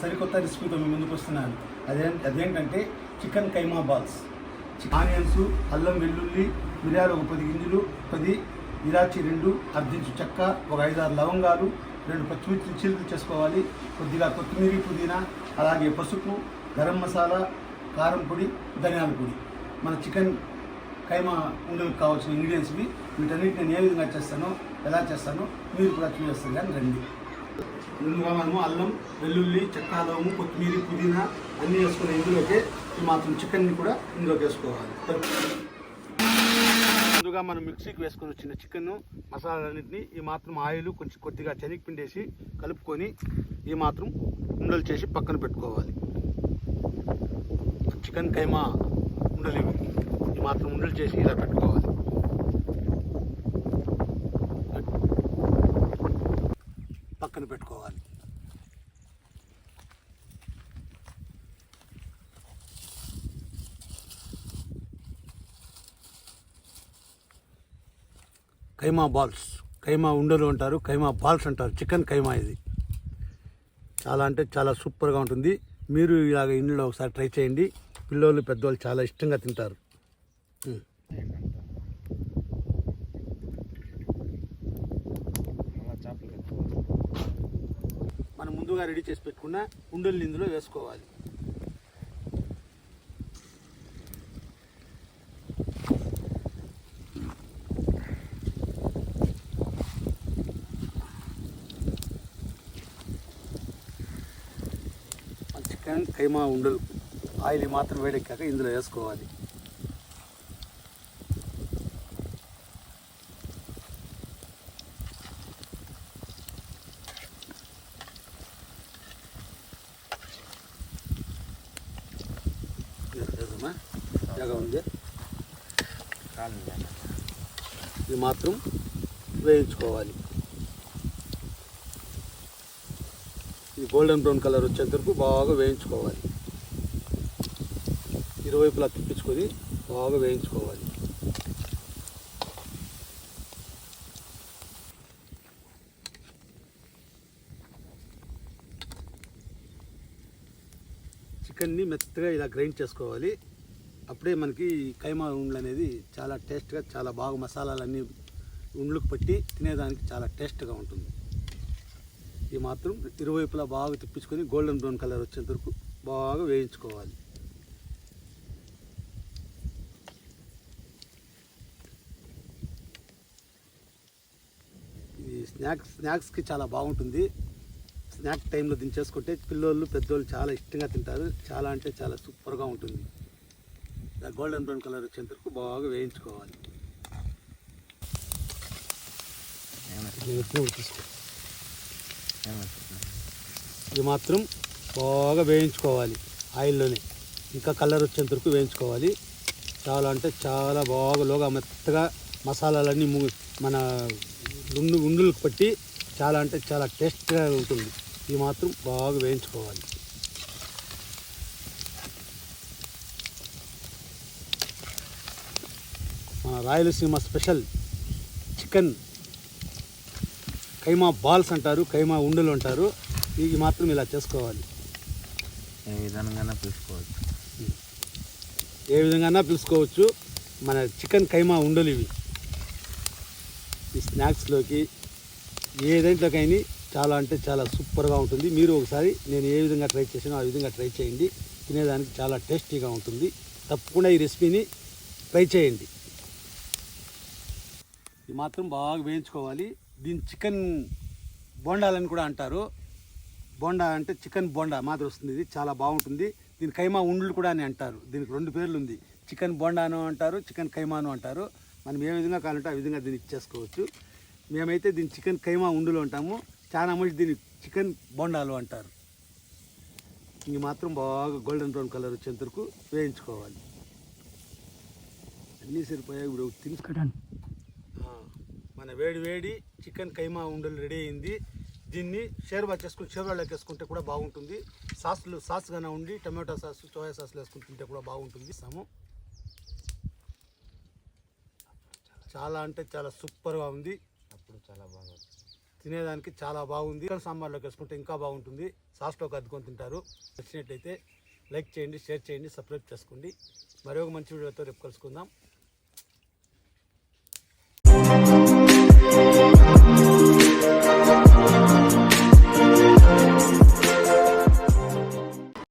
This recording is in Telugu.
సరికొత్త రెసిపీతో మీ ముందుకు వస్తున్నాను. అదేంటంటే చికెన్ కైమా బాల్స్. ఆనియన్స్, అల్లం వెల్లుల్లి, మిరియాలు ఒక 10 గింజలు, 10 ఇలాచి 2, అర్ధించు చెక్క, ఒక 5-6 లవంగాలు, 2 పచ్చిమిర్చి చీలికలు చేసుకోవాలి. కొద్దిగా కొత్తిమీర, పుదీనా, అలాగే పసుపు, గరం మసాలా, కారం పొడి, ధనియాల పొడి. మన చికెన్ కైమా ఉండలకు కావాల్సిన ఇంగ్రీడియంట్స్వి. వీటన్నిటిని నేను ఏ విధంగా చేస్తానో, ఎలా చేస్తానో మీరు కూడా చూసేస్తారు. కానీ రండి. ముందుగా మనము అల్లం, వెల్లుల్లి, చెక్క, లవంగు, కొత్తిమీర, పుదీనా అన్నీ వేసుకుని ఇందులోకి ఈ మాత్రం చికెన్ని కూడా ఇందులోకి వేసుకోవాలి. ముందుగా మనం మిక్సీకి వేసుకొని వచ్చిన చికెన్ మసాలాలన్నింటినీ ఈ మాత్రం ఆయిల్ కొంచెం కొద్దిగా శనగపిండి వేసి కలుపుకొని ఈ మాత్రం ఉండలు చేసి పక్కన పెట్టుకోవాలి. చికెన్ కైమా ఉండలు ఈ మాత్రం ఉండలు చేసి ఇలా పెట్టుకోవాలి. పక్కన పెట్టుకోవాలి. కైమా బాల్స్, కైమా ఉండలు అంటారు, కైమా బాల్స్ అంటారు. చికెన్ కైమా ఇది చాలా అంటే చాలా సూపర్గా ఉంటుంది. మీరు ఇలాగ ఇంట్లో ఒకసారి ట్రై చేయండి. పిల్లలు పెద్దవాళ్ళు చాలా ఇష్టంగా తింటారు. మనం ముందుగా రెడీ చేసి పెట్టుకున్న ఉండలు ఇందులో వేసుకోవాలి. చికెన్ కైమా ఉండలు ఆయిల్ మాత్రం వేడెక్కాక ఇందులో వేసుకోవాలి. ఉంది ఇది మాత్రం వేయించుకోవాలి. ఇది గోల్డెన్ బ్రౌన్ కలర్ వచ్చేంత వరకు బాగా వేయించుకోవాలి. ఇరువైపులా తిప్పించుకొని బాగా వేయించుకోవాలి. చికెన్ని మెత్తగా ఇలా గ్రైండ్ చేసుకోవాలి. అప్పుడే మనకి కైమా ఉండలు అనేది చాలా టేస్ట్గా, చాలా బాగా మసాలాలన్నీ ఉండలకు పట్టి తినేదానికి చాలా టేస్ట్గా ఉంటుంది. ఈ మాత్రం ఇరువైపులా బాగా తిప్పించుకొని గోల్డెన్ బ్రౌన్ కలర్ వచ్చేంత వరకు బాగా వేయించుకోవాలి. ఇది స్నాక్స్కి చాలా బాగుంటుంది. స్నాక్ టైంలో దించేసుకుంటే పిల్లోళ్ళు పెద్దోళ్ళు చాలా ఇష్టంగా తింటారు. చాలా అంటే చాలా సూపర్గా ఉంటుంది. గోల్డెన్ బ్రౌన్ కలర్ వచ్చేంత వరకు బాగా వేయించుకోవాలి. ఇది మాత్రం బాగా వేయించుకోవాలి ఆయిల్లోనే. ఇంకా కలర్ వచ్చేంత వరకు వేయించుకోవాలి. చాలా అంటే చాలా బాగా లోగా మెత్తగా మసాలాలన్నీ మన ఉండలకు పట్టి చాలా అంటే చాలా టేస్ట్గా ఉంటుంది. ఇది మాత్రం బాగా వేయించుకోవాలి. మన రాయలసీమ స్పెషల్ చికెన్ కైమా బాల్స్ అంటారు, కైమా ఉండలు అంటారు. ఇవి మాత్రం ఇలా చేసుకోవాలి. ఏ విధంగా పిలుచుకోవచ్చు. మన చికెన్ కైమా ఉండలు ఇవి ఈ స్నాక్స్లోకి ఏదైనా చాలా అంటే చాలా సూపర్గా ఉంటుంది. మీరు ఒకసారి నేను ఏ విధంగా ట్రై చేసానో ఆ విధంగా ట్రై చేయండి. తినేదానికి చాలా టేస్టీగా ఉంటుంది. తప్పకుండా ఈ రెసిపీని ట్రై చేయండి. ఇది మాత్రం బాగా వేయించుకోవాలి. దీని చికెన్ బోండాలని కూడా అంటారు. బోండా అంటే చికెన్ బోండా మాత్రం వస్తుంది. ఇది చాలా బాగుంటుంది. దీని కైమా ఉండలు కూడా అని అంటారు. దీనికి 2 పేర్లు ఉంది. చికెన్ బోండాను అంటారు, చికెన్ కైమాను అంటారు. మనం ఏ విధంగా కావాలంటే ఆ విధంగా దీన్ని ఇచ్చేసుకోవచ్చు. మేమైతే దీన్ని చికెన్ కైమా ఉండలు అంటాము. చాలా మంది దీన్ని చికెన్ బోండాలు అంటారు. ఇది మాత్రం బాగా గోల్డెన్ బ్రౌన్ కలర్ వచ్చేంత వరకు వేయించుకోవాలి. అన్నీ సరిపోయాయి. ఇప్పుడు తినుకోవడానికి మన వేడి చికెన్ కైమా ఉండలు రెడీ అయింది. దీన్ని షేర్వా చేసుకుని షేర్వాలోకి వేసుకుంటే కూడా బాగుంటుంది. సాస్గానే ఉండి టమాటో సాస్, సోయా సాస్లు వేసుకుని తింటే కూడా బాగుంటుంది. చాలా అంటే చాలా సూపర్గా ఉంది. అప్పుడు చాలా బాగా తినేదానికి చాలా బాగుంది. చికెన్ సాంబార్లోకి వేసుకుంటే ఇంకా బాగుంటుంది. సాస్లోకి అద్దుకొని తింటారు. నచ్చినట్లయితే లైక్ చేయండి, షేర్ చేయండి, సబ్స్క్రైబ్ చేసుకోండి. మరొక మంచి వీడియోతో రేపు కలుసుకుందాం.